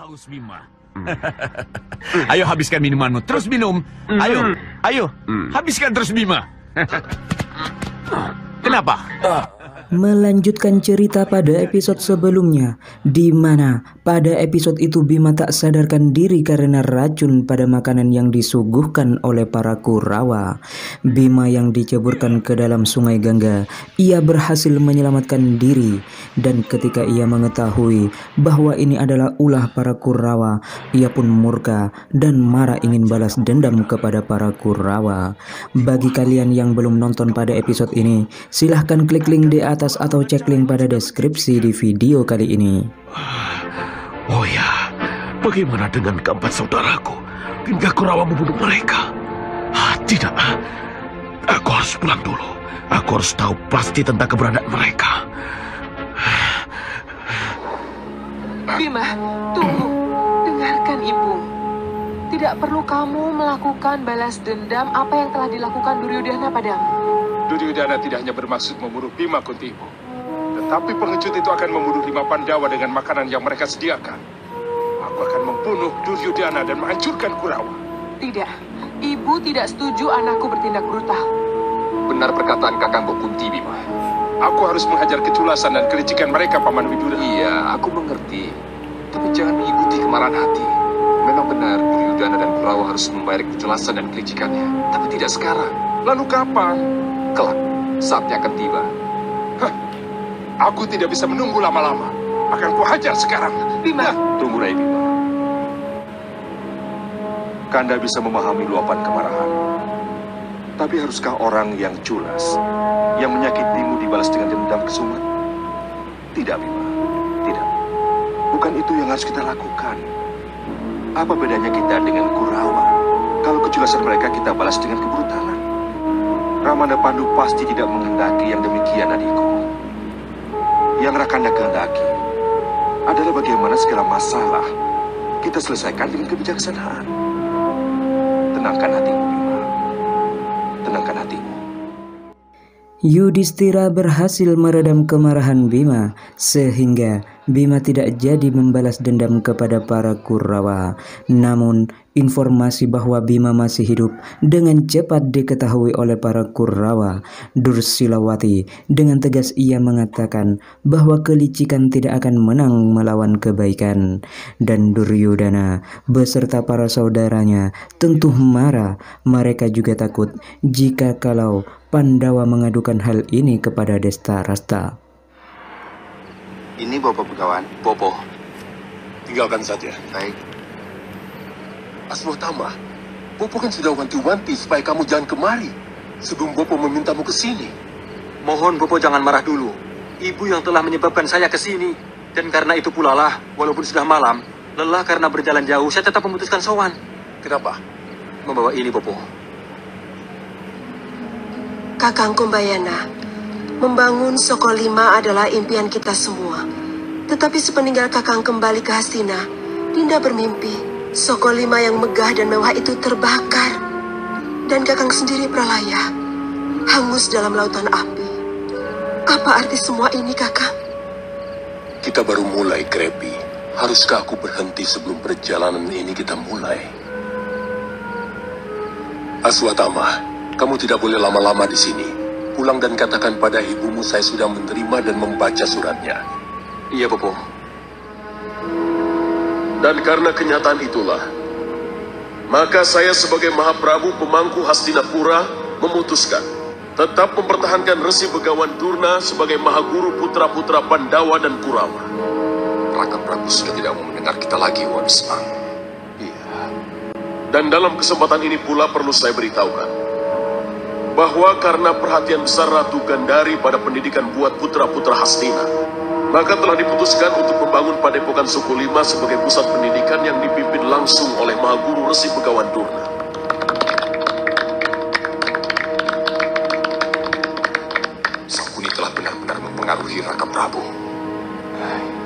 haus, Bima. Ayo habiskan minumanmu, terus minum. Ayo, habiskan terus, Bima. Kenapa? Melanjutkan cerita pada episode sebelumnya, di mana pada episode itu Bima tak sadarkan diri karena racun pada makanan yang disuguhkan oleh para Kurawa. Bima yang diceburkan ke dalam sungai Gangga, ia berhasil menyelamatkan diri, dan ketika ia mengetahui bahwa ini adalah ulah para Kurawa, ia pun murka dan marah ingin balas dendam kepada para Kurawa. Bagi kalian yang belum nonton pada episode ini, silahkan klik link di atas atau cek link pada deskripsi di video kali ini. Oh ya, bagaimana dengan keempat saudaraku? Hingga Kurawa membunuh mereka? Tidak, aku harus pulang dulu. Aku harus tahu pasti tentang keberadaan mereka. Bima, tunggu. Dengarkan ibu. Tidak perlu kamu melakukan balas dendam apa yang telah dilakukan Duryodhana padamu. Duryodhana tidak hanya bermaksud membunuh Bima Kunti Ibu, tetapi pengecut itu akan membunuh 5 Pandawa dengan makanan yang mereka sediakan. Aku akan membunuh Duryodhana dan menghancurkan Kurawa. Tidak, ibu tidak setuju anakku bertindak brutal. Benar perkataan Kakang Kunti, Bima. Aku harus menghajar keculasan dan kelicikan mereka, Paman Widura. Iya, aku mengerti. Tapi jangan mengikuti kemarahan hati. Memang benar, Duryodhana dan Kurawa harus membayar keculasan dan kelicikannya. Tapi tidak sekarang. Lalu kapan? Kelak, saatnya akan tiba. Aku tidak bisa menunggu lama-lama. Akan kuhajar sekarang. Bima. Tunggu, Rai Bima. Kanda bisa memahami luapan kemarahan. Tapi haruskah orang yang culas, yang menyakitimu dibalas dengan dendam kesumat? Tidak, Bima. Tidak. Bukan itu yang harus kita lakukan. Apa bedanya kita dengan Kurawa? Kalau keculasan mereka kita balas dengan kebrutalan. Ramana Pandu pasti tidak menghendaki yang demikian, adikku. Yang Rakanda kehendaki adalah bagaimana segala masalah kita selesaikan dengan kebijaksanaan. Tenangkan hatimu, Bima. Tenangkan hatimu. Yudhistira berhasil meredam kemarahan Bima, sehingga Bima tidak jadi membalas dendam kepada para Kurawa. Namun, informasi bahwa Bima masih hidup dengan cepat diketahui oleh para Kurawa. Dursilawati dengan tegas ia mengatakan bahwa kelicikan tidak akan menang melawan kebaikan. Dan Duryodhana beserta para saudaranya tentu marah. Mereka juga takut jika kalau Pandawa mengadukan hal ini kepada Destarasta. Ini Bopo Begawan. Bopo, tinggalkan saja. Baik. Aswatthama, Bopo kan sudah wanti-wanti supaya kamu jangan kemari sebelum Bopo memintamu ke sini. Mohon Bopo jangan marah dulu. Ibu yang telah menyebabkan saya ke sini. Dan karena itu pula lah, walaupun sudah malam, lelah karena berjalan jauh, saya tetap memutuskan sowan. Kenapa? Membawa ini, Bopo. Kakang Kumbayana, membangun Sokolima adalah impian kita semua. Tetapi sepeninggal Kakang kembali ke Hastina, Dinda bermimpi Sokolima yang megah dan mewah itu terbakar. Dan Kakang sendiri pralaya, hangus dalam lautan api. Apa arti semua ini, Kakang? Kita baru mulai, Krepi. Haruskah aku berhenti sebelum perjalanan ini kita mulai? Aswatthama, kamu tidak boleh lama-lama di sini. Pulang dan katakan pada ibumu saya sudah menerima dan membaca suratnya. Iya, Bopo. Dan karena kenyataan itulah, maka saya sebagai Mahaprabu pemangku Hastinapura memutuskan tetap mempertahankan Resi Begawan Durna sebagai Mahaguru putra-putra Pandawa dan Kurawa. Raka Prabu sudah tidak mau mendengar kita lagi, Wanismang. Iya. Dan dalam kesempatan ini pula perlu saya beritahukan bahwa karena perhatian besar Ratu Gandari pada pendidikan buat putra-putra Hastina, maka telah diputuskan untuk membangun Padepokan Sokolima sebagai pusat pendidikan yang dipimpin langsung oleh Mahaguru Resi Begawan Durna. Sang Kuni telah benar-benar mempengaruhi Raka Prabu.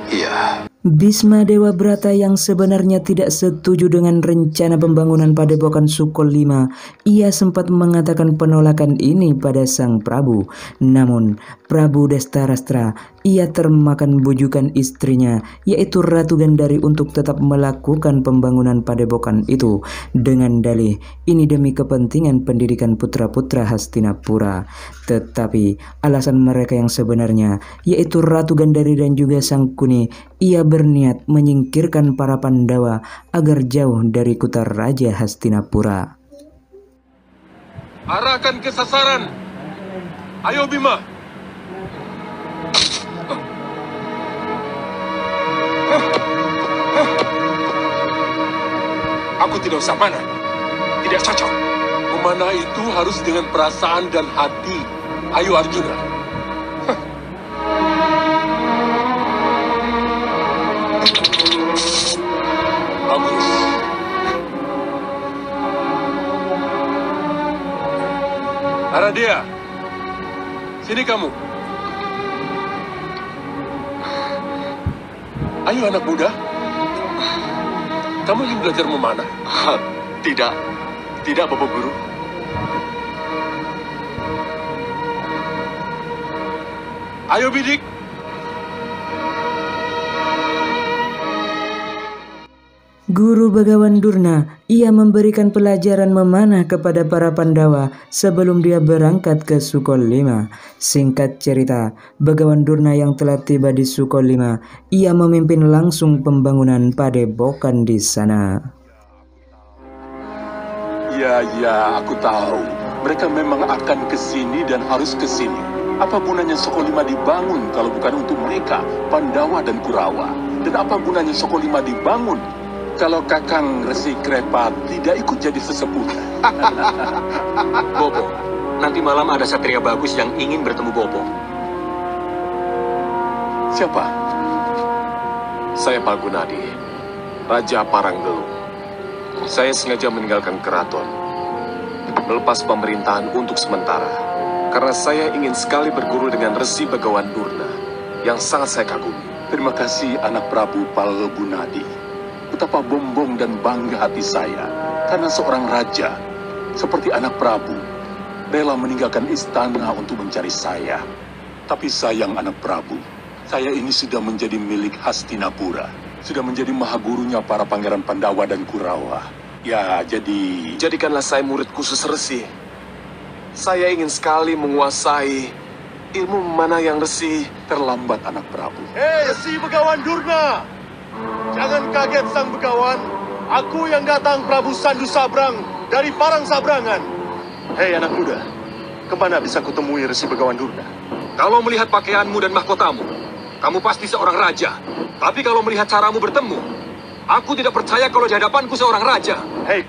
Iya. Bisma Dewa Brata yang sebenarnya tidak setuju dengan rencana pembangunan Padepokan Sukolima, ia sempat mengatakan penolakan ini pada sang Prabu. Namun Prabu Destarastra ia termakan bujukan istrinya, yaitu Ratu Gandari, untuk tetap melakukan pembangunan padepokan itu dengan dalih ini demi kepentingan pendidikan putra-putra Hastinapura. Tetapi alasan mereka yang sebenarnya, yaitu Ratu Gandari dan juga Sang Kuni, ia berniat menyingkirkan para Pandawa agar jauh dari kota Raja Hastinapura. Arahkan ke sasaran. Ayo Bima. Aku tidak usah mana. Tidak cocok. Memanah itu harus dengan perasaan dan hati. Ayo Arjuna. Bagus. Aradia, sini kamu. Ayo anak muda. Kamu ingin belajar memanah? Tidak Bapak Guru. Ayo bidik. Guru Begawan Durna, ia memberikan pelajaran memanah kepada para Pandawa sebelum dia berangkat ke Sukolima. Singkat cerita, Begawan Durna yang telah tiba di Sukolima, ia memimpin langsung pembangunan padepokan di sana. Ya, aku tahu. Mereka memang akan ke sini dan harus ke sini. Apa gunanya Sukolima dibangun kalau bukan untuk mereka, Pandawa dan Kurawa? Dan apa gunanya Sukolima dibangun kalau Kakang Resi Krepa tidak ikut jadi sesepuh? Bobo, nanti malam ada satria bagus yang ingin bertemu Bobo. Siapa? Saya Palgunadi, Raja Paranggelung. Saya sengaja meninggalkan keraton, melepas pemerintahan untuk sementara, karena saya ingin sekali berguru dengan Resi Begawan Durna, yang sangat saya kagumi. Terima kasih anak Prabu Palgunadi. Betapa bombong dan bangga hati saya, karena seorang raja, seperti anak Prabu, rela meninggalkan istana untuk mencari saya. Tapi sayang anak Prabu, saya ini sudah menjadi milik Hastinapura. Sudah menjadi mahagurunya para pangeran Pandawa dan Kurawa. Ya, Jadikanlah saya murid khusus Resi. Saya ingin sekali menguasai ilmu memanah yang Resi. terlambat anak Prabu. Hei, Resi Begawan Durna! Jangan kaget Sang Begawan. Aku yang datang Prabu Sandu Sabrang dari Parang Sabrangan. Hei anak muda, kemana bisa kutemui Resi Begawan Durna? Kalau melihat pakaianmu dan mahkotamu, kamu pasti seorang raja. Tapi kalau melihat caramu bertemu, aku tidak percaya kalau di hadapanku seorang raja. Hei,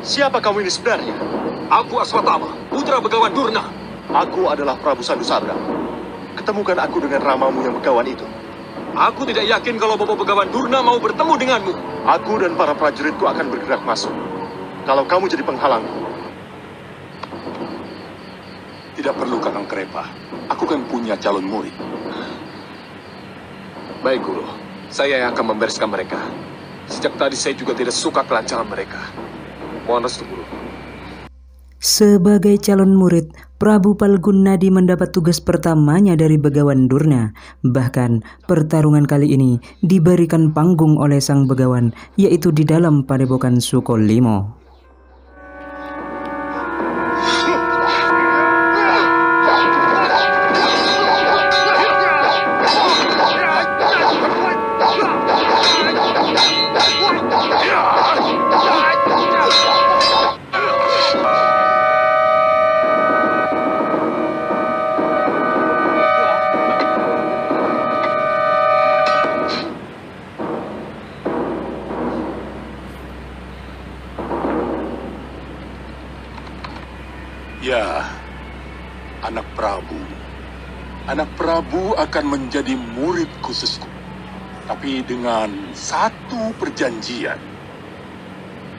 siapa kamu ini sebenarnya? Aku Aswatama, putra Begawan Durna. Aku adalah Prabu Sandu Sabrang. Ketemukan aku dengan ramamu yang begawan itu. Aku tidak yakin kalau Bobo Begawan Durna mau bertemu denganmu. Aku dan para prajuritku akan bergerak masuk. Kalau kamu jadi penghalang. Tidak perlu Kakang Krepa. Aku kan punya calon murid. Baik, Guru. Saya yang akan membereskan mereka. Sejak tadi saya juga tidak suka kelancaran mereka. Mohon restu, Guru. Sebagai calon murid, Prabu Palgunadi mendapat tugas pertamanya dari Begawan Durna. Bahkan, pertarungan kali ini diberikan panggung oleh sang Begawan, yaitu di dalam padepokan Sukolimo. Ya, anak Prabu. Anak Prabu akan menjadi murid khususku. Tapi dengan satu perjanjian.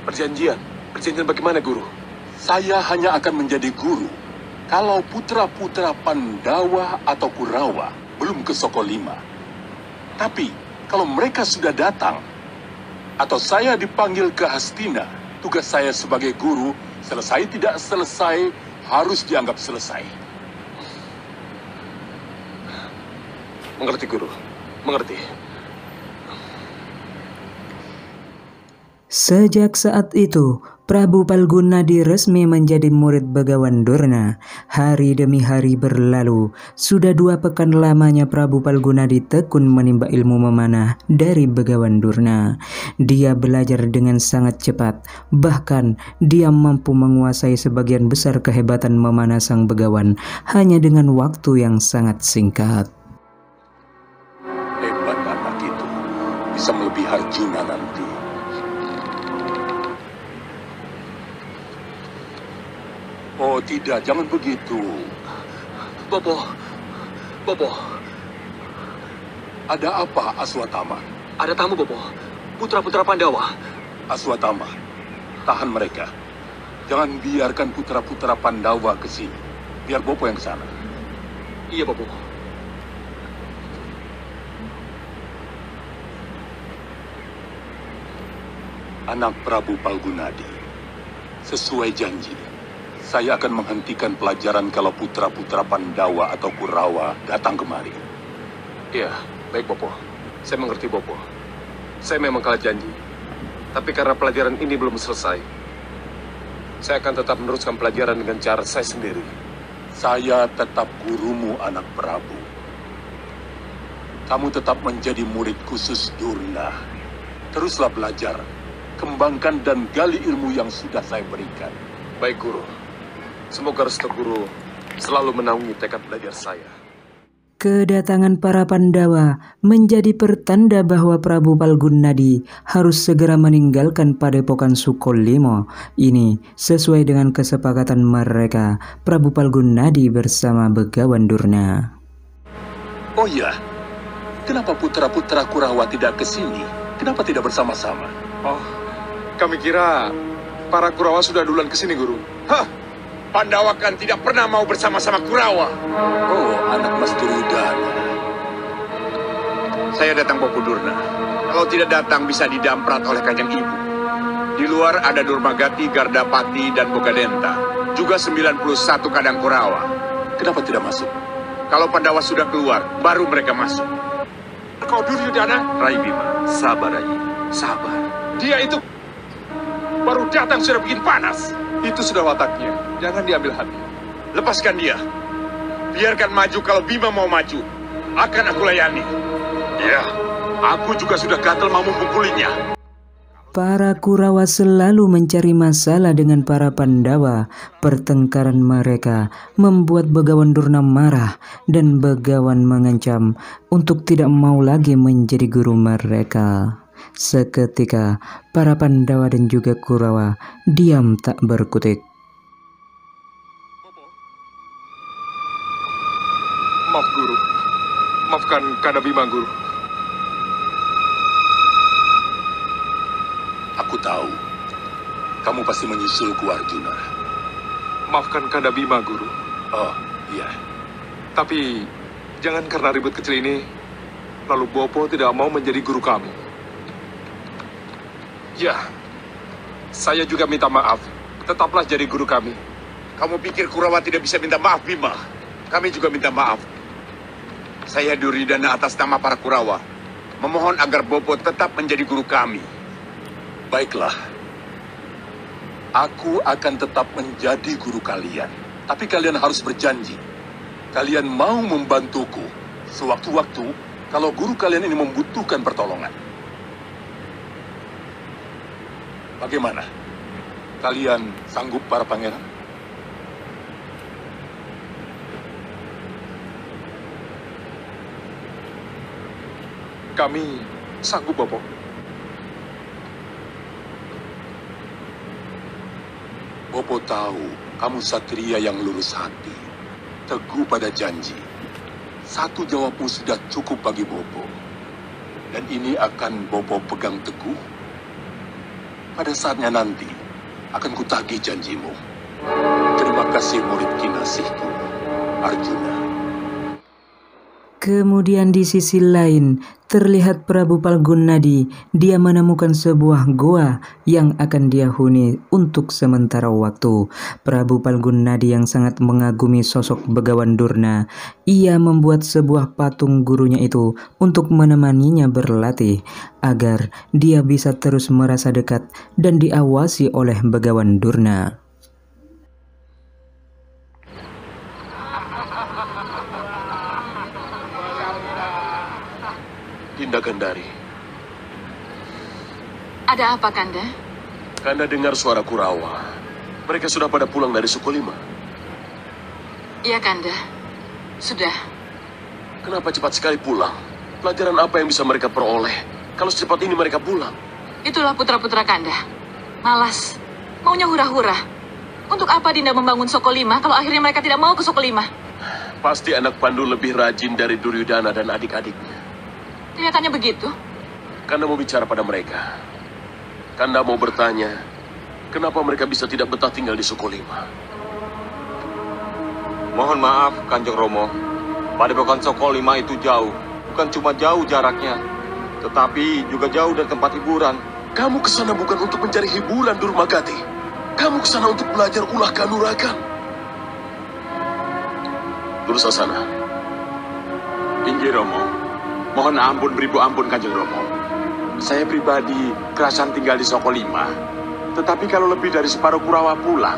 Perjanjian? Perjanjian bagaimana, Guru? Saya hanya akan menjadi guru kalau putra-putra Pandawa atau Kurawa belum ke Sukolima. Tapi kalau mereka sudah datang, atau saya dipanggil ke Hastina, tugas saya sebagai guru, selesai tidak selesai, harus dianggap selesai. Mengerti, Guru. Mengerti. Sejak saat itu, Prabu Palgunadi resmi menjadi murid Begawan Durna. Hari demi hari berlalu, sudah 2 pekan lamanya Prabu Palgunadi tekun menimba ilmu memanah dari Begawan Durna. Dia belajar dengan sangat cepat, bahkan dia mampu menguasai sebagian besar kehebatan memanah sang Begawan hanya dengan waktu yang sangat singkat. Hebat anak itu, bisa melebihi Arjuna nanti. Oh tidak, jangan begitu. Bopo. Ada apa, Aswatama? Ada tamu, Bopo. Putra-putra Pandawa. Aswatama, tahan mereka. Jangan biarkan putra-putra Pandawa ke sini. Biar Bopo yang ke sana. Iya, Bopo. Anak Prabu Palgunadi, sesuai janji, saya akan menghentikan pelajaran kalau putra-putra Pandawa atau Kurawa datang kemari. Iya, baik, Bopo. Saya mengerti, Bopo. Saya memang kalah janji. Tapi karena pelajaran ini belum selesai, saya akan tetap meneruskan pelajaran dengan cara saya sendiri. Saya tetap gurumu, anak Prabu. Kamu tetap menjadi murid khusus Durna. Teruslah belajar, kembangkan dan gali ilmu yang sudah saya berikan. Baik, Guru. Semoga restu Guru selalu menaungi tekad belajar saya. Kedatangan para Pandawa menjadi pertanda bahwa Prabu Palgunadi harus segera meninggalkan padepokan Sukolimo. Ini sesuai dengan kesepakatan mereka, Prabu Palgunadi bersama Begawan Durna. Oh ya, kenapa putra-putra Kurawa tidak ke sini? Kenapa tidak bersama-sama? Oh, kami kira para Kurawa sudah duluan ke sini, Guru. Hah? Pandawa kan tidak pernah mau bersama-sama Kurawa. Oh, anak Mas Duryudana. Saya datang Bopo Durna. Kalau tidak datang bisa didamprat oleh Kanjeng Ibu. Di luar ada Durmagati, Gardapati, dan Bogadenta. Juga 91 kadang Kurawa. Kenapa tidak masuk? Kalau Pandawa sudah keluar, baru mereka masuk. Kau Duryudana? Rai Bima, sabar Rai. Sabar. Dia itu baru datang sudah bikin panas. Itu sudah wataknya. Jangan diambil hati. Lepaskan dia. Biarkan maju kalau Bima mau maju. Akan aku layani. Ya, aku juga sudah gatal mau memukulinya. Para Kurawa selalu mencari masalah dengan para Pandawa. Pertengkaran mereka membuat Begawan Durna marah dan Begawan mengancam untuk tidak mau lagi menjadi guru mereka. Seketika, para Pandawa dan juga Kurawa diam tak berkutik. Maaf, Guru. Maafkan Kanda Bima, Guru. Aku tahu, kamu pasti menyusulku, Arjuna. Maafkan Kanda Bima, Guru. Oh, iya. Tapi, jangan karena ribut kecil ini, lalu Bopo tidak mau menjadi guru kami. Ya, saya juga minta maaf. Tetaplah jadi guru kami. Kamu pikir Kurawa tidak bisa minta maaf, Bima? Kami juga minta maaf. Saya Duryudana atas nama para Kurawa. Memohon agar Bopo tetap menjadi guru kami. Baiklah. Aku akan tetap menjadi guru kalian. Tapi kalian harus berjanji. Kalian mau membantuku sewaktu-waktu kalau guru kalian ini membutuhkan pertolongan. Bagaimana? Kalian sanggup, para pangeran? Kami sanggup, Bopo. Bopo tahu kamu satria yang lurus hati, teguh pada janji. Satu jawabmu sudah cukup bagi Bopo. Dan ini akan Bopo pegang teguh. Pada saatnya nanti, akan kutagih janjimu. Terima kasih murid kinasihku, Arjuna. Kemudian di sisi lain, terlihat Prabu Palgunnadi. Dia menemukan sebuah goa yang akan dia huni untuk sementara waktu. Prabu Palgunnadi yang sangat mengagumi sosok Begawan Durna, ia membuat sebuah patung gurunya itu untuk menemaninya berlatih, agar dia bisa terus merasa dekat dan diawasi oleh Begawan Durna. Dinda Gandari. Ada apa, Kanda? Kanda dengar suara Kurawa. Mereka sudah pada pulang dari Sukolima. Iya, Kanda. Sudah. Kenapa cepat sekali pulang? Pelajaran apa yang bisa mereka peroleh kalau secepat ini mereka pulang? Itulah putra-putra Kanda. Malas. Maunya hura-hura. Untuk apa Dinda membangun Sukolima kalau akhirnya mereka tidak mau ke Sukolima? Pasti anak Pandu lebih rajin dari Duryudana dan adik-adiknya. Kelihatannya begitu. Kanda mau bicara pada mereka. Kanda mau bertanya, kenapa mereka bisa tidak betah tinggal di Sukolima? Mohon maaf, Kanjeng Romo. Padepokan Sukolima itu jauh. Bukan cuma jauh jaraknya, tetapi juga jauh dari tempat hiburan. Kamu kesana bukan untuk mencari hiburan, Durmagati. Kamu kesana untuk belajar ulah kanuragan. Dursasana. Inggih Romo. Mohon ampun beribu ampun Kanjeng Romo. Saya pribadi kerasan tinggal di Sukolima. Tetapi kalau lebih dari separuh Kurawa pulang,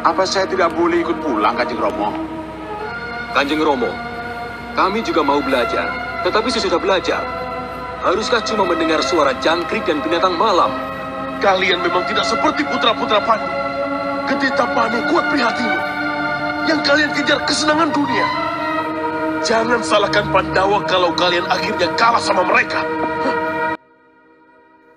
apa saya tidak boleh ikut pulang Kanjeng Romo? Kanjeng Romo, kami juga mau belajar, tetapi sesudah belajar, haruskah cuma mendengar suara jangkrik dan binatang malam? Kalian memang tidak seperti putra-putra Pandu. Ketetapannya kuat prihatin. Yang kalian kejar kesenangan dunia. Jangan salahkan Pandawa kalau kalian akhirnya kalah sama mereka.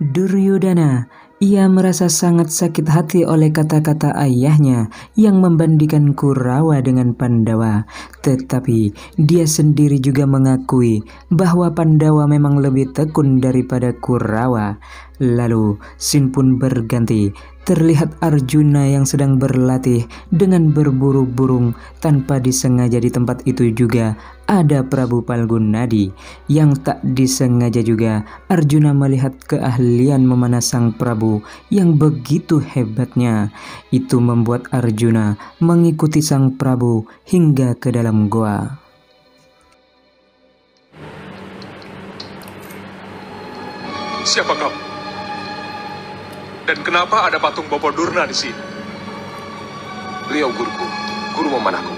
Duryudana, ia merasa sangat sakit hati oleh kata-kata ayahnya yang membandingkan Kurawa dengan Pandawa. Tetapi dia sendiri juga mengakui bahwa Pandawa memang lebih tekun daripada Kurawa. Lalu scene pun berganti. Terlihat Arjuna yang sedang berlatih dengan berburu burung. Tanpa disengaja di tempat itu juga ada Prabu Palgunnadi. Yang tak disengaja juga Arjuna melihat keahlian memanah sang Prabu yang begitu hebatnya. Itu membuat Arjuna mengikuti sang Prabu hingga ke dalam goa. Siapa kau? Dan kenapa ada patung Bopo Durna di sini? Beliau guruku, guru memanahku.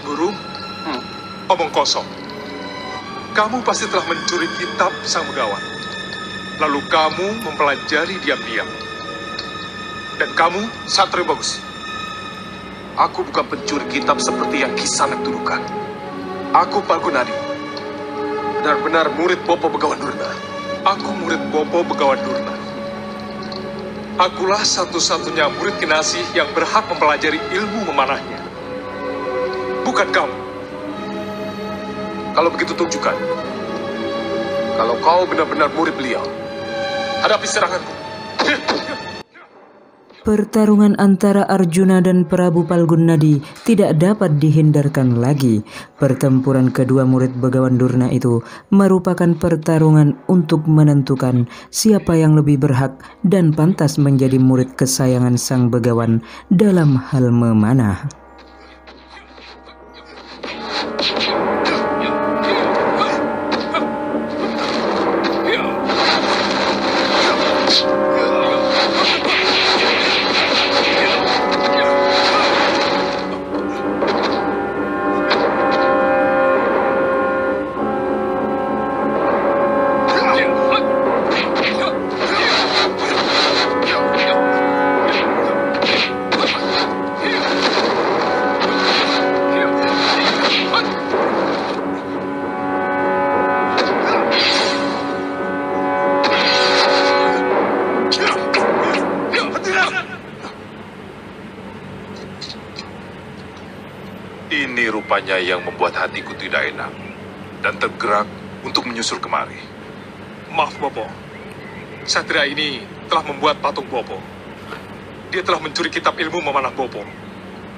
Guru? Omong kosong. Kamu pasti telah mencuri kitab Sang Begawan. Lalu kamu mempelajari diam-diam. Dan kamu satria bagus. Aku bukan pencuri kitab seperti yang Kisanak tuduhkan. Aku Palgunnadi. Benar-benar murid Bopo Begawan Durna. Aku murid Bopo Begawan Durna. Akulah satu-satunya murid Kinasih yang berhak mempelajari ilmu memanahnya. Bukan kamu. Kalau begitu tunjukkan. Kalau kau benar-benar murid beliau, hadapi seranganku. Pertarungan antara Arjuna dan Prabu Palgunnadi tidak dapat dihindarkan lagi. Pertempuran kedua murid Begawan Durna itu merupakan pertarungan untuk menentukan siapa yang lebih berhak dan pantas menjadi murid kesayangan sang Begawan dalam hal memanah. Ini rupanya yang membuat hatiku tidak enak dan tergerak untuk menyusul kemari. Maaf, Bopo. Satria ini telah membuat patung Bopo. Dia telah mencuri kitab ilmu memanah Bopo.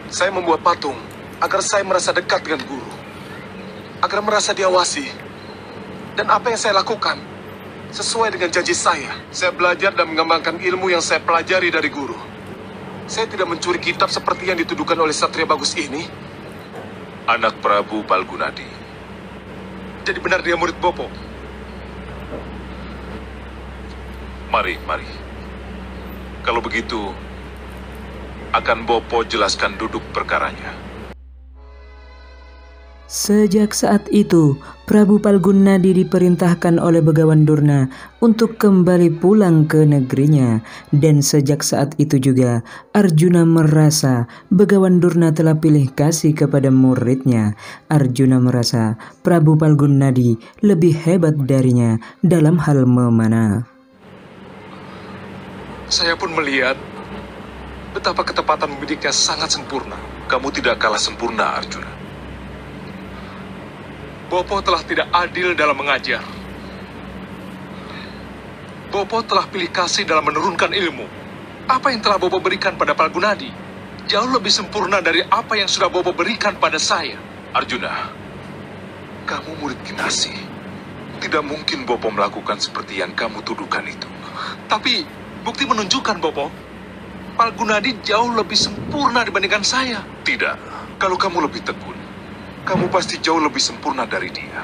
Saya membuat patung agar saya merasa dekat dengan guru. agar merasa diawasi. Dan apa yang saya lakukan sesuai dengan janji saya. Saya belajar dan mengembangkan ilmu yang saya pelajari dari guru. Saya tidak mencuri kitab seperti yang dituduhkan oleh Satria Bagus ini. Anak Prabu Palgunadi. Jadi benar dia murid Bopo? Mari. Kalau begitu, akan Bopo jelaskan duduk perkaranya. Sejak saat itu, Prabu Palgunadi diperintahkan oleh Begawan Durna untuk kembali pulang ke negerinya. Dan sejak saat itu juga, Arjuna merasa Begawan Durna telah pilih kasih kepada muridnya. Arjuna merasa Prabu Palgunadi lebih hebat darinya dalam hal memanah. Saya pun melihat betapa ketepatan membidiknya sangat sempurna. Kamu tidak kalah sempurna, Arjuna. Bopo telah tidak adil dalam mengajar. Bopo telah pilih kasih dalam menurunkan ilmu. Apa yang telah Bopo berikan pada Palgunadi jauh lebih sempurna dari apa yang sudah Bopo berikan pada saya. Arjuna, kamu murid Kinasi. Tidak mungkin Bopo melakukan seperti yang kamu tuduhkan itu. Tapi bukti menunjukkan, Bopo, Palgunadi jauh lebih sempurna dibandingkan saya. Tidak, kalau kamu lebih tekun, kamu pasti jauh lebih sempurna dari dia.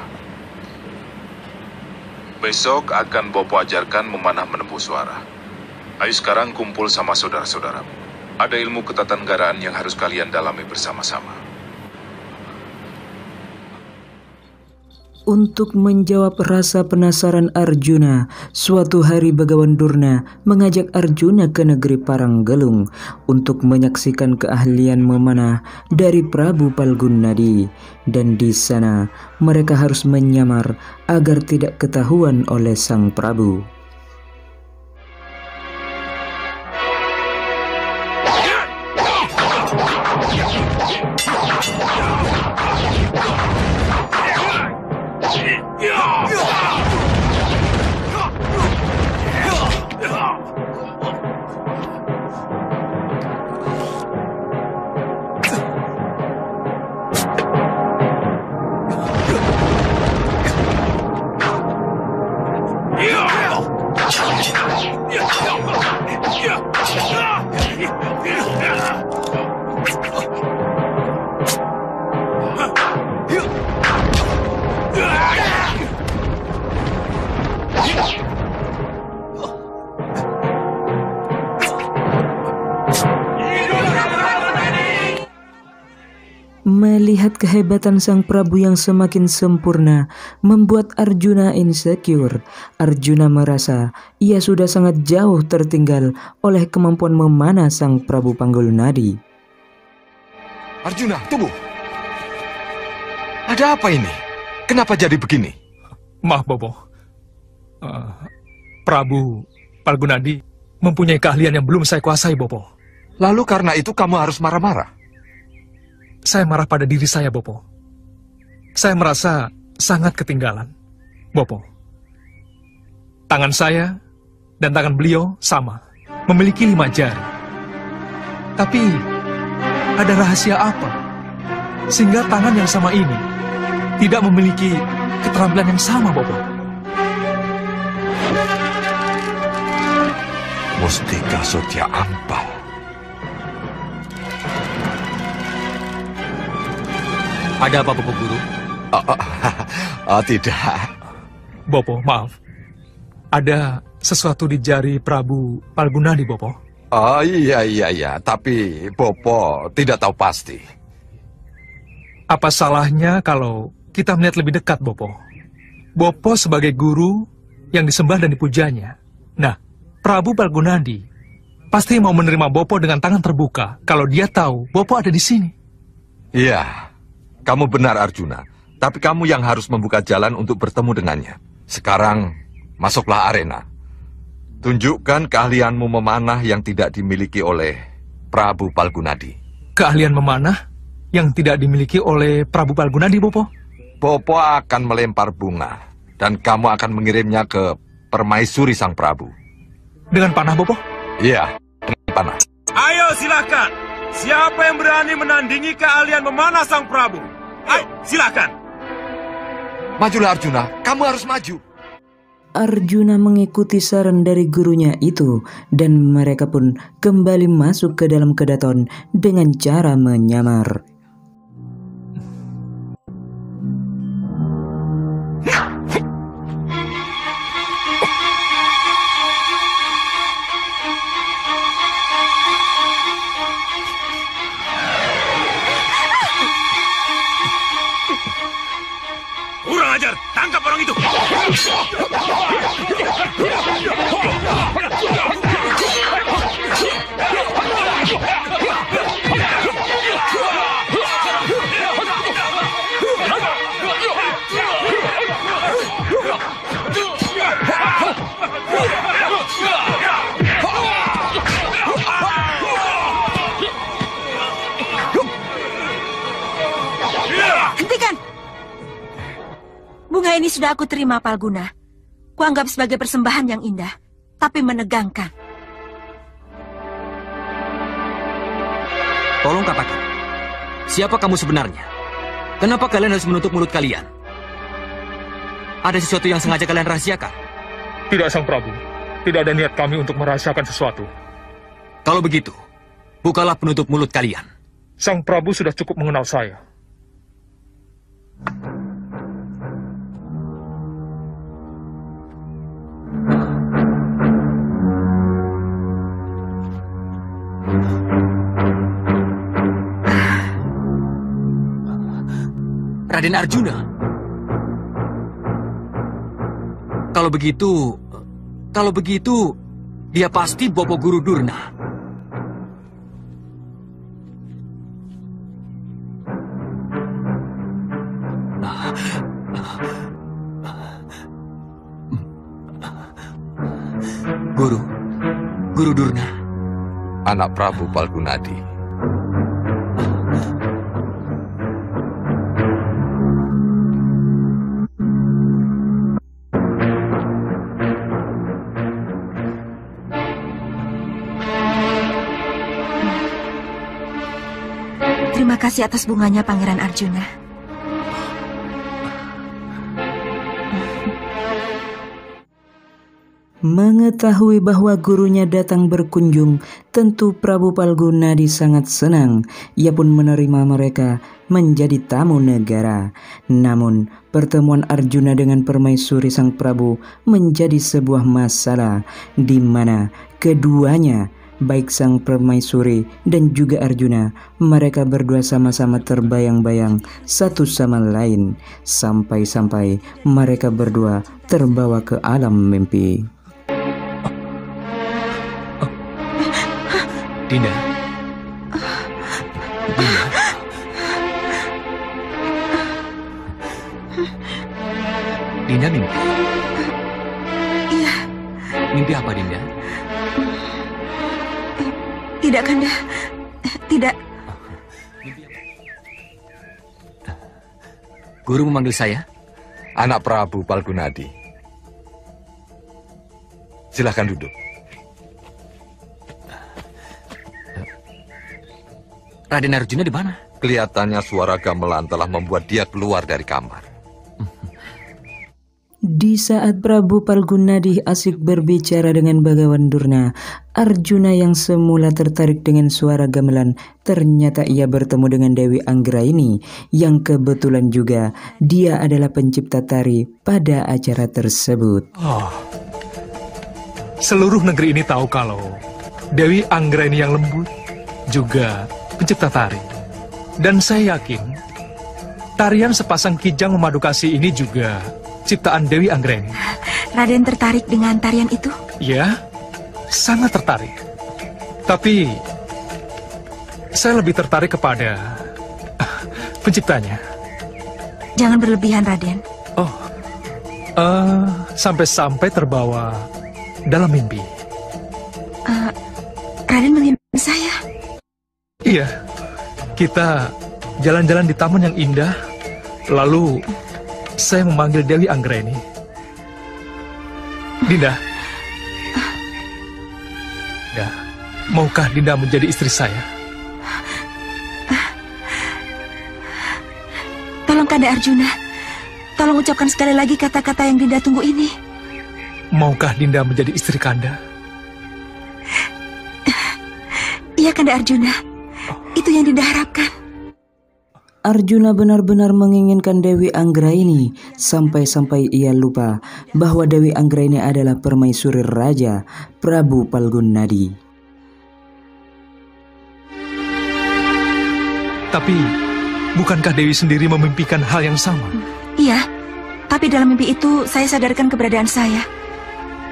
Besok akan Bopo ajarkan memanah menempuh suara. Ayo sekarang kumpul sama saudara-saudaramu. Ada ilmu ketatanegaraan yang harus kalian dalami bersama-sama. Untuk menjawab rasa penasaran Arjuna, suatu hari Begawan Durna mengajak Arjuna ke negeri Paranggelung untuk menyaksikan keahlian memanah dari Prabu Palgunadi. Dan di sana mereka harus menyamar agar tidak ketahuan oleh sang Prabu. Melihat kehebatan sang Prabu yang semakin sempurna membuat Arjuna insecure. Arjuna merasa ia sudah sangat jauh tertinggal oleh kemampuan memanah sang Prabu Palgunadi. Arjuna, tunggu. Ada apa ini? Kenapa jadi begini? Maaf, Bopo. Prabu Palgunadi mempunyai keahlian yang belum saya kuasai, Bopo. Lalu karena itu kamu harus marah-marah? Saya marah pada diri saya, Bopo. Saya merasa sangat ketinggalan, Bopo. Tangan saya dan tangan beliau sama, memiliki 5 jari. Tapi, ada rahasia apa? Sehingga tangan yang sama ini tidak memiliki keterampilan yang sama, Bopo. Mustika Sotya Ampal. Ada apa, Bopo Guru? Tidak. Bopo, maaf. Ada sesuatu di jari Prabu Palgunadi, Bopo. Iya. Tapi Bopo tidak tahu pasti. Apa salahnya kalau kita melihat lebih dekat, Bopo? Bopo sebagai guru yang disembah dan dipujanya. Nah, Prabu Palgunadi pasti mau menerima Bopo dengan tangan terbuka kalau dia tahu Bopo ada di sini. Iya. Kamu benar, Arjuna. Tapi kamu yang harus membuka jalan untuk bertemu dengannya. Sekarang, masuklah arena. Tunjukkan keahlianmu memanah yang tidak dimiliki oleh Prabu Palgunadi. Keahlian memanah yang tidak dimiliki oleh Prabu Palgunadi, Bopo? Bopo akan melempar bunga, dan kamu akan mengirimnya ke permaisuri sang Prabu. Dengan panah, Bopo? Iya, dengan panah. Ayo silakan. Siapa yang berani menandingi keahlian memanah sang Prabu? Ayo, silakan. Majulah Arjuna, kamu harus maju. Arjuna mengikuti saran dari gurunya itu dan mereka pun kembali masuk ke dalam kedaton dengan cara menyamar. Kurang ajar, tangkap orang itu. Hentikan! Bunga ini sudah aku terima, Palguna. Kuanggap sebagai persembahan yang indah, tapi menegangkan. Tolong katakan, siapa kamu sebenarnya? Kenapa kalian harus menutup mulut kalian? Ada sesuatu yang sengaja kalian rahasiakan? Tidak, Sang Prabu. Tidak ada niat kami untuk merahasiakan sesuatu. Kalau begitu, bukalah penutup mulut kalian. Sang Prabu sudah cukup mengenal saya. Raden Arjuna. Kalau begitu, dia pasti Bopo Guru Durna. Guru Durna. Anak Prabu Palgunadi. Terima kasih atas bunganya, Pangeran Arjuna. Mengetahui bahwa gurunya datang berkunjung, tentu Prabu Palgunadi sangat senang. Ia pun menerima mereka menjadi tamu negara. Namun, pertemuan Arjuna dengan permaisuri sang Prabu menjadi sebuah masalah, di mana keduanya, baik sang permaisuri dan juga Arjuna, mereka berdua sama-sama terbayang-bayang satu sama lain, sampai-sampai mereka berdua terbawa ke alam mimpi. Dinda. Dinda mimpi? Iya. Mimpi apa, Dinda? Tidak, Kanda. Tidak. Guru memanggil saya? Anak Prabu Palgunadi. Silahkan duduk. Raden Arjuna di mana? Kelihatannya suara gamelan telah membuat dia keluar dari kamar. Di saat Prabu Palgunadi asik berbicara dengan Bagawan Durna, Arjuna yang semula tertarik dengan suara gamelan, ternyata ia bertemu dengan Dewi Anggraini, yang kebetulan juga dia adalah pencipta tari pada acara tersebut. Seluruh negeri ini tahu kalau Dewi Anggraini yang lembut juga pencipta tari. Dan saya yakin tarian sepasang kijang memadu kasih ini juga ciptaan Dewi Anggraini. Raden tertarik dengan tarian itu? Ya, sangat tertarik. Tapi saya lebih tertarik kepada penciptanya. Jangan berlebihan, Raden. Sampai-sampai terbawa dalam mimpi. Raden mengimpi saya? Iya, kita jalan-jalan di taman yang indah, lalu saya memanggil Dewi Anggraini. Dinda, maukah Dinda menjadi istri saya? Tolong, Kanda Arjuna, tolong ucapkan sekali lagi kata-kata yang Dinda tunggu ini. Maukah Dinda menjadi istri Kanda? Iya, Kanda Arjuna. Itu yang Dinda harapkan. Arjuna benar-benar menginginkan Dewi Anggraini sampai-sampai ia lupa bahwa Dewi Anggraini adalah permaisuri Raja Prabu Palgunadi. Tapi, bukankah Dewi sendiri memimpikan hal yang sama? Iya, tapi dalam mimpi itu saya sadarkan keberadaan saya.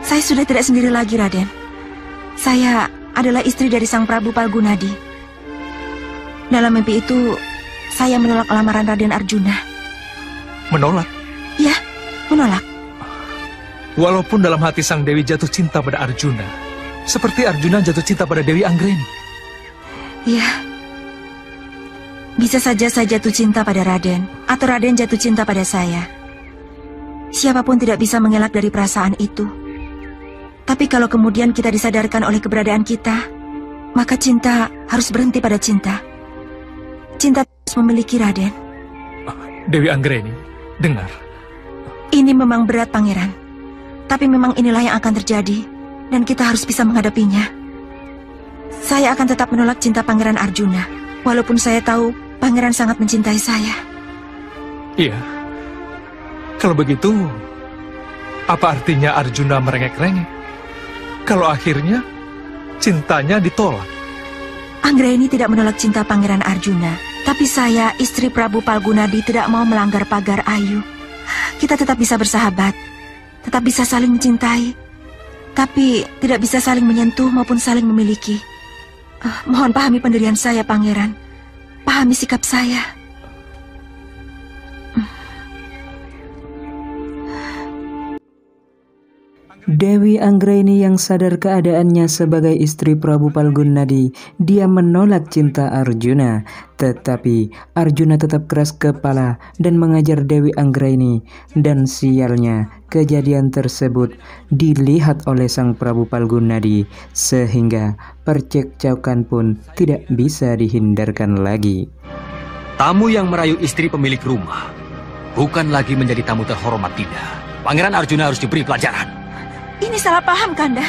Saya sudah tidak sendiri lagi, Raden. Saya adalah istri dari Sang Prabu Palgunadi. Dalam mimpi itu, saya menolak lamaran Raden Arjuna. Menolak? Ya, menolak. Walaupun dalam hati Sang Dewi jatuh cinta pada Arjuna, seperti Arjuna jatuh cinta pada Dewi Anggraini. Ya, bisa saja saya jatuh cinta pada Raden, atau Raden jatuh cinta pada saya. Siapapun tidak bisa mengelak dari perasaan itu. Tapi kalau kemudian kita disadarkan oleh keberadaan kita, maka cinta harus berhenti pada cinta. Cinta harus memiliki Raden. Dewi Anggraini, dengar. Ini memang berat, Pangeran. Tapi memang inilah yang akan terjadi, dan kita harus bisa menghadapinya. Saya akan tetap menolak cinta Pangeran Arjuna, walaupun saya tahu Pangeran sangat mencintai saya. Iya. Kalau begitu, apa artinya Arjuna merengek-rengek? Kalau akhirnya cintanya ditolak. Anggraini tidak menolak cinta Pangeran Arjuna, tapi saya, istri Prabu Palgunadi, tidak mau melanggar pagar ayu. Kita tetap bisa bersahabat, tetap bisa saling mencintai, tapi tidak bisa saling menyentuh maupun saling memiliki. Mohon pahami pendirian saya, Pangeran. Pahami sikap saya. Dewi Anggraini yang sadar keadaannya sebagai istri Prabu Palgunadi, dia menolak cinta Arjuna. Tetapi Arjuna tetap keras kepala dan mengajar Dewi Anggraini. Dan sialnya, kejadian tersebut dilihat oleh Sang Prabu Palgunadi, sehingga percekcokan pun tidak bisa dihindarkan lagi. Tamu yang merayu istri pemilik rumah bukan lagi menjadi tamu terhormat, tidak. Pangeran Arjuna harus diberi pelajaran. Ini salah paham, Kanda.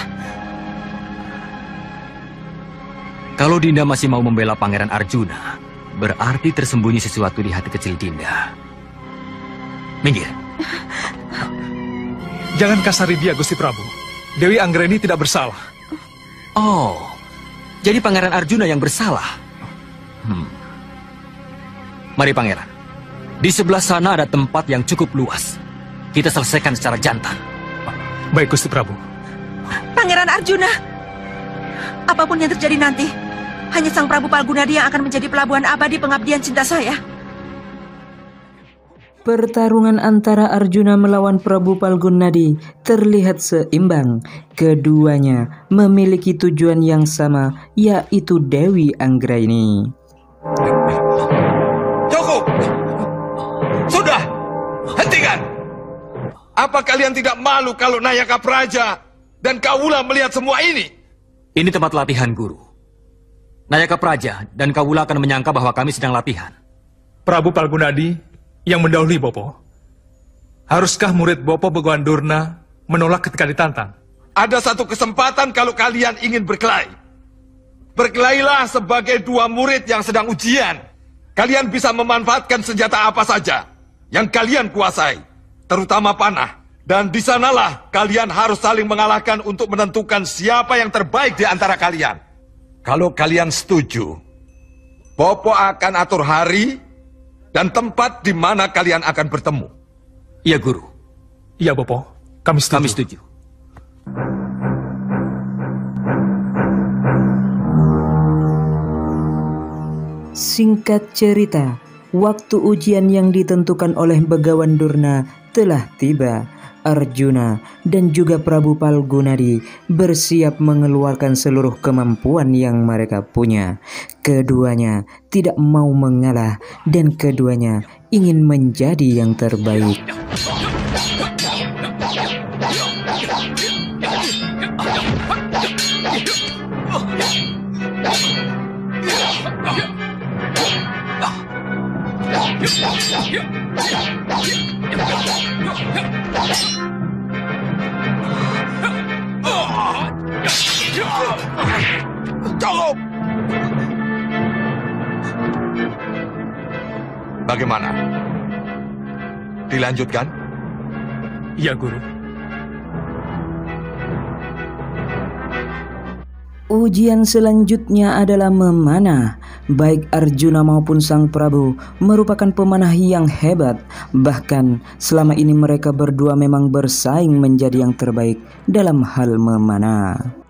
Kalau Dinda masih mau membela Pangeran Arjuna, berarti tersembunyi sesuatu di hati kecil Dinda. Minggir. Jangan kasari dia, Gusti Prabu. Dewi Anggraini tidak bersalah. Oh, jadi Pangeran Arjuna yang bersalah. Mari, Pangeran. Di sebelah sana ada tempat yang cukup luas. Kita selesaikan secara jantan. Baik, Gusti Prabu. Pangeran Arjuna, apapun yang terjadi nanti, hanya Sang Prabu Palgunadi yang akan menjadi pelabuhan abadi pengabdian cinta saya. Pertarungan antara Arjuna melawan Prabu Palgunadi terlihat seimbang. Keduanya memiliki tujuan yang sama, yaitu Dewi Anggraini. Cukup! Sudah! Hentikan! Apa kalian tidak malu kalau Nayaka Praja dan Kawula melihat semua ini? Ini tempat latihan, Guru. Nayaka Praja dan Kawula akan menyangka bahwa kami sedang latihan. Prabu Palgunadi yang mendahului Bopo. Haruskah murid Bopo Begawan Durna menolak ketika ditantang? Ada satu kesempatan kalau kalian ingin berkelahi. Berkelailah sebagai dua murid yang sedang ujian. Kalian bisa memanfaatkan senjata apa saja yang kalian kuasai, terutama panah. Dan di sanalah kalian harus saling mengalahkan untuk menentukan siapa yang terbaik di antara kalian. Kalau kalian setuju, Bopo akan atur hari dan tempat di mana kalian akan bertemu. Iya, Guru. Iya, Bopo. Kami setuju. Kami setuju. Singkat cerita, waktu ujian yang ditentukan oleh Begawan Durna telah tiba. Arjuna dan juga Prabu Palgunadi bersiap mengeluarkan seluruh kemampuan yang mereka punya. Keduanya tidak mau mengalah dan keduanya ingin menjadi yang terbaik. Cukup! Bagaimana? Dilanjutkan? Ya, Guru. Ujian selanjutnya adalah memanah. Baik Arjuna maupun Sang Prabu merupakan pemanah yang hebat. Bahkan selama ini mereka berdua memang bersaing menjadi yang terbaik dalam hal memanah.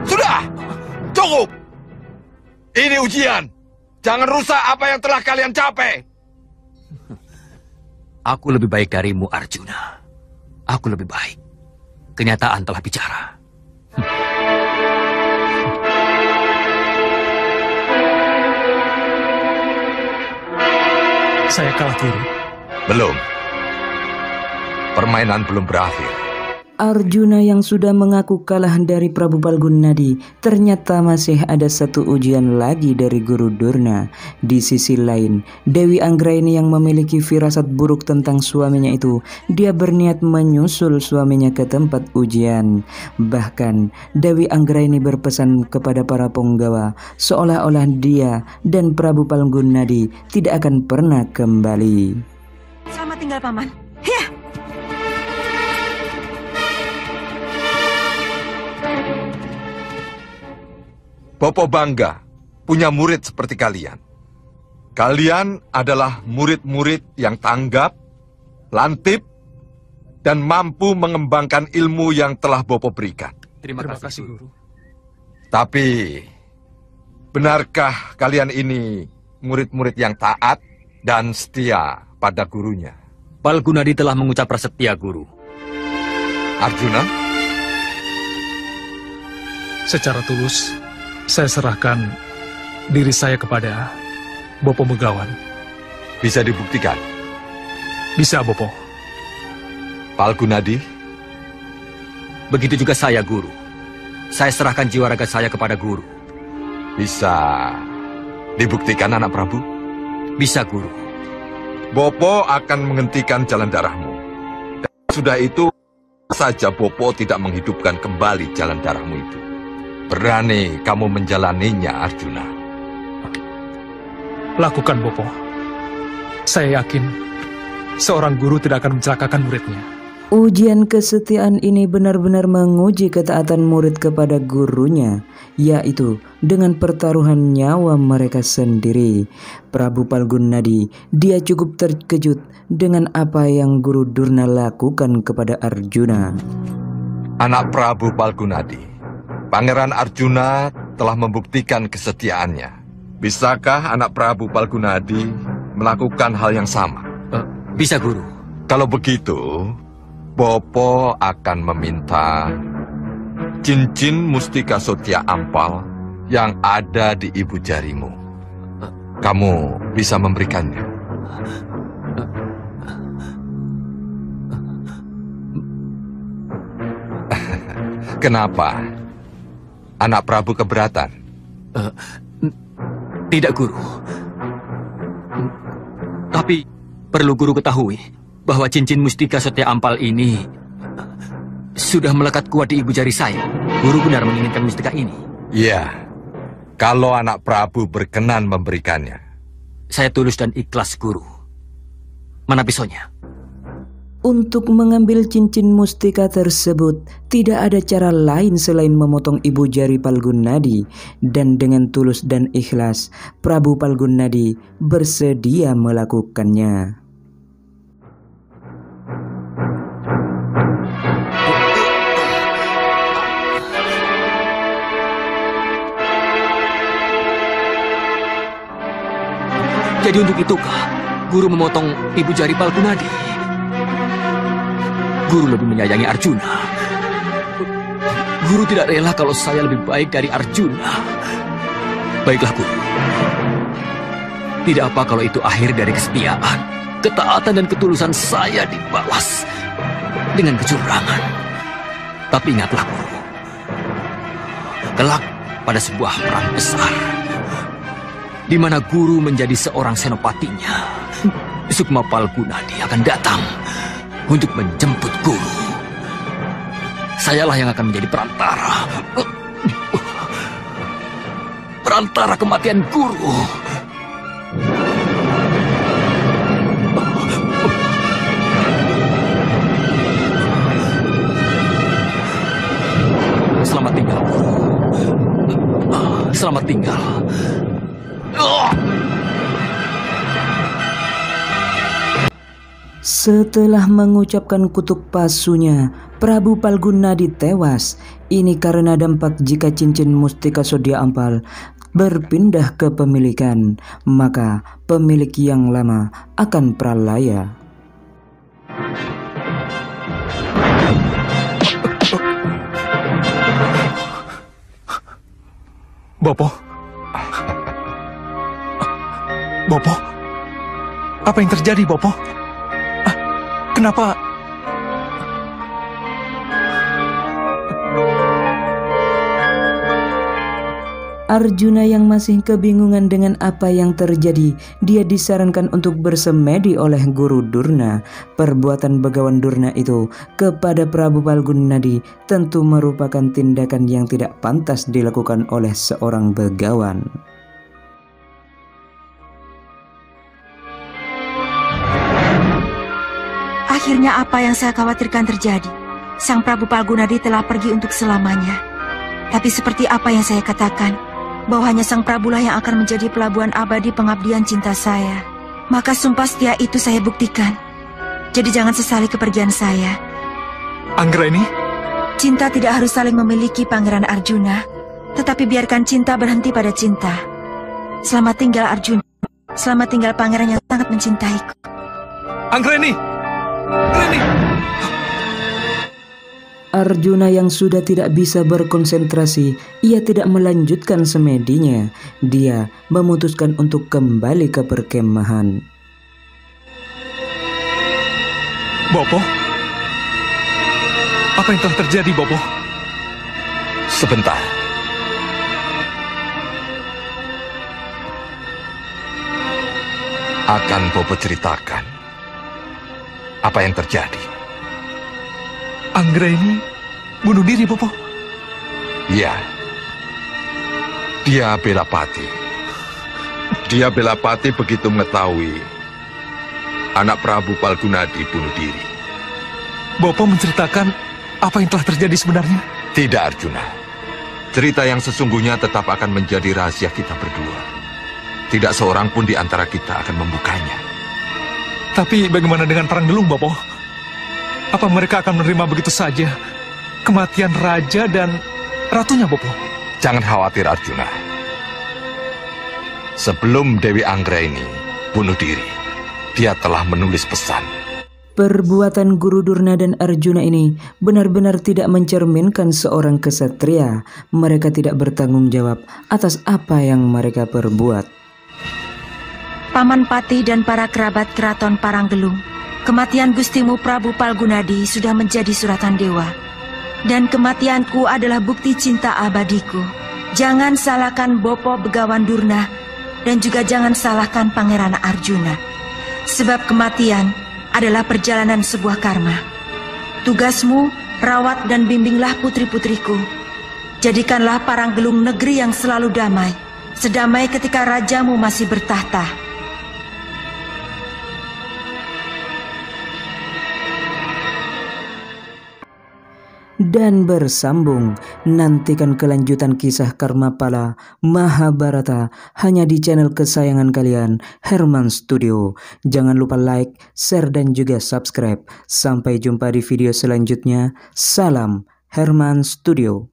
Sudah! Cukup! Ini ujian. Jangan rusak apa yang telah kalian capai. Aku lebih baik darimu, Arjuna. Aku lebih baik. Kenyataan telah bicara. Saya kalah, Guru. Belum. Permainan belum berakhir. Arjuna yang sudah mengaku kalah dari Prabu Palgunadi, ternyata masih ada satu ujian lagi dari Guru Durna. Di sisi lain, Dewi Anggraini yang memiliki firasat buruk tentang suaminya itu, dia berniat menyusul suaminya ke tempat ujian. Bahkan, Dewi Anggraini berpesan kepada para punggawa, seolah-olah dia dan Prabu Palgunadi tidak akan pernah kembali. Selamat tinggal, Paman. Ya. Bopo bangga punya murid seperti kalian. Kalian adalah murid-murid yang tanggap, lantip, dan mampu mengembangkan ilmu yang telah Bopo berikan. Terima kasih, Guru. Tapi, benarkah kalian ini murid-murid yang taat dan setia pada gurunya? Palgunadi telah mengucap prasetya, Guru. Arjuna? Secara tulus, saya serahkan diri saya kepada Bopo Begawan. Bisa dibuktikan? Bisa, Bopo. Palgunadi? Begitu juga saya, Guru. Saya serahkan jiwa raga saya kepada Guru. Bisa dibuktikan, anak Prabu? Bisa, Guru. Bopo akan menghentikan jalan darahmu. Dan sudah itu saja Bopo tidak menghidupkan kembali jalan darahmu itu. Berani kamu menjalaninya, Arjuna? Lakukan, Bopo. Saya yakin seorang guru tidak akan mencelakakan muridnya. Ujian kesetiaan ini benar-benar menguji ketaatan murid kepada gurunya, yaitu dengan pertaruhan nyawa mereka sendiri. Prabu Palgunadi, dia cukup terkejut dengan apa yang Guru Durna lakukan kepada Arjuna. Anak Prabu Palgunadi, Pangeran Arjuna telah membuktikan kesetiaannya. Bisakah anak Prabu Palgunadi melakukan hal yang sama? Bisa, Guru. Kalau begitu, Bopo akan meminta cincin mustika Sotya Ampal yang ada di ibu jarimu. Kamu bisa memberikannya. Kenapa? Anak Prabu keberatan? Tidak, Guru. Tapi perlu Guru ketahui bahwa cincin mustika Sotya Ampal ini sudah melekat kuat di ibu jari saya. Guru benar menginginkan mustika ini? Iya, kalau anak Prabu berkenan memberikannya. Saya tulus dan ikhlas, Guru. Mana pisaunya? Untuk mengambil cincin mustika tersebut, tidak ada cara lain selain memotong ibu jari Palgunadi. Dan dengan tulus dan ikhlas, Prabu Palgunadi bersedia melakukannya. Jadi untuk itukah guru memotong ibu jari Palgunadi? Guru lebih menyayangi Arjuna. Guru tidak rela kalau saya lebih baik dari Arjuna. Baiklah guru. Tidak apa kalau itu akhir dari kesetiaan, ketaatan dan ketulusan saya dibalas dengan kecurangan. Tapi ingatlah guru, kelak pada sebuah perang besar, di mana guru menjadi seorang senopatinya, Sukma Palgunadi akan datang untuk menjemput guru. Sayalah yang akan menjadi perantara kematian guru. Selamat tinggal, guru. Selamat tinggal. Setelah mengucapkan kutuk pasunya, Prabu Palgunadi tewas. Ini karena dampak jika cincin mustika Sodya Ampal berpindah ke pemilikan, maka pemilik yang lama akan pralaya. Bopo? Bopo? Apa yang terjadi, Bopo? Kenapa? Arjuna yang masih kebingungan dengan apa yang terjadi, dia disarankan untuk bersemedi oleh Guru Durna. Perbuatan Begawan Durna itu kepada Prabu Palgunadi tentu merupakan tindakan yang tidak pantas dilakukan oleh seorang begawan. Akhirnya apa yang saya khawatirkan terjadi. Sang Prabu Palgunadi telah pergi untuk selamanya. Tapi seperti apa yang saya katakan, bahwa hanya Sang Prabu lah yang akan menjadi pelabuhan abadi pengabdian cinta saya. Maka sumpah setia itu saya buktikan. Jadi jangan sesali kepergian saya. Anggraini? Cinta tidak harus saling memiliki, Pangeran Arjuna. Tetapi biarkan cinta berhenti pada cinta. Selamat tinggal Arjuna. Selamat tinggal pangeran yang sangat mencintaiku. Anggraini! Anggraini! Arjuna yang sudah tidak bisa berkonsentrasi, ia tidak melanjutkan semedinya. Dia memutuskan untuk kembali ke perkemahan. Bopo? Apa yang telah terjadi, Bopo? Sebentar. Akan Bopo ceritakan apa yang terjadi. Anggraini bunuh diri, Bopo? Iya. Dia Belapati. Dia Belapati begitu mengetahui anak Prabu Palgunadi bunuh diri. Bopo menceritakan apa yang telah terjadi sebenarnya? Tidak, Arjuna. Cerita yang sesungguhnya tetap akan menjadi rahasia kita berdua. Tidak seorang pun di antara kita akan membukanya. Tapi bagaimana dengan Perang Gelung, Bopo? Apa mereka akan menerima begitu saja kematian raja dan ratunya, Bopo? Jangan khawatir, Arjuna. Sebelum Dewi Anggraini bunuh diri, dia telah menulis pesan. Perbuatan Guru Durna dan Arjuna ini benar-benar tidak mencerminkan seorang kesatria. Mereka tidak bertanggung jawab atas apa yang mereka perbuat. Paman Patih dan para kerabat keraton Paranggelung, kematian Gustimu Prabu Palgunadi sudah menjadi suratan dewa. Dan kematianku adalah bukti cinta abadiku. Jangan salahkan Bopo Begawan Durna dan juga jangan salahkan Pangeran Arjuna. Sebab kematian adalah perjalanan sebuah karma. Tugasmu, rawat dan bimbinglah putri-putriku. Jadikanlah Paranggelung negeri yang selalu damai, sedamai ketika rajamu masih bertahta. Dan bersambung, nantikan kelanjutan kisah Karmapala Mahabharata hanya di channel kesayangan kalian, Herman Studio. Jangan lupa like, share dan juga subscribe. Sampai jumpa di video selanjutnya. Salam Herman Studio.